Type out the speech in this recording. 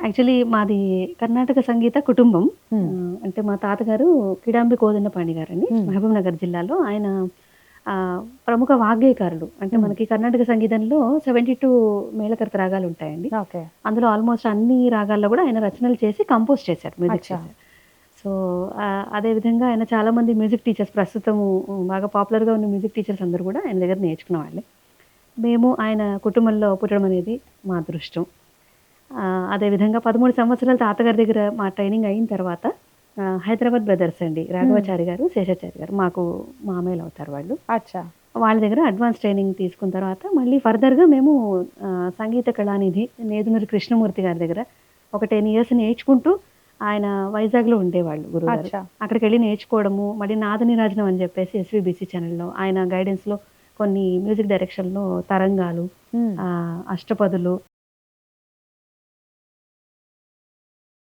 Actually మాది కర్ణాటక సంగీత కుటుంబం. అంటే మా తాతగారు కిడాంబి కోదండపాణి గారని హ్మ్. మహబూబ్‌నగర్ జిల్లాలో. ఆయన ప్రముఖ వాగ్గేయకారులు. అంటే హ్మ్. మనకి కర్ణాటక సంగీతంలో 72 మేళకర్త రాగాలుంటాయండి. ఓకే. అందులో ఆల్మోస్ట్ అన్ని రాగాల్లో గూడా ఆయన రచనలు చేసి కంపోజ్ చేశారు. మ్యూజిక్ అచ్చా! చేశారు. సో, అదే విధంగా ఆయన చాలామంది మ్యూజిక్ టీచర్స్ ప్రస్తుతము బాగా పాపులర్‌గా ఉన్న మ్యూజిక్ టీచర్స్ అందరూ గూడా ఆయన దగ్గర నేర్చుకున్న వాళ్ళే. మేము ఆయన కుటుంబంలో పుట్టడం అనేది మా అదృష్టం. అదే విధంగా 13 సంవత్సరాలు తాతగారి దగ్గర మా ట్రైనింగ్ అయిన తర్వాత హైదరాబాద్ బ్రదర్స్ అండి. హ్మ్. రాఘవాచారి గారు, శేషాచారి గారు. మాకు మామయ్యలవుతారు వాళ్ళు. అచ్చా! వాళ్ళ దగ్గర అడ్వాన్స్ ట్రైనింగ్ తీసుకున్న తర్వాత మళ్ళీ ఫర్దర్‌గా మేము సంగీత కళానిధి నేదునూరి కృష్ణమూర్తి గారి దగ్గర ఒక 10 ఇయర్స్ నేర్చుకుంటూ ఆయన వైజాగ్‌లో ఉండేవాళ్ళు గురువుగారు. అచ్చా! అక్కడికెళ్ళి నేర్చుకోవడము, మళ్ళీ నాద నీరాజనం అని చెప్పేసి ఎస్‌వీబీసీ ఛానెల్‌లో ఆయన గైడెన్స్‌లో కొన్ని మ్యూజిక్ డైరెక్షన్‌లో తరంగాలు, హ్మ్. అష్టపదులు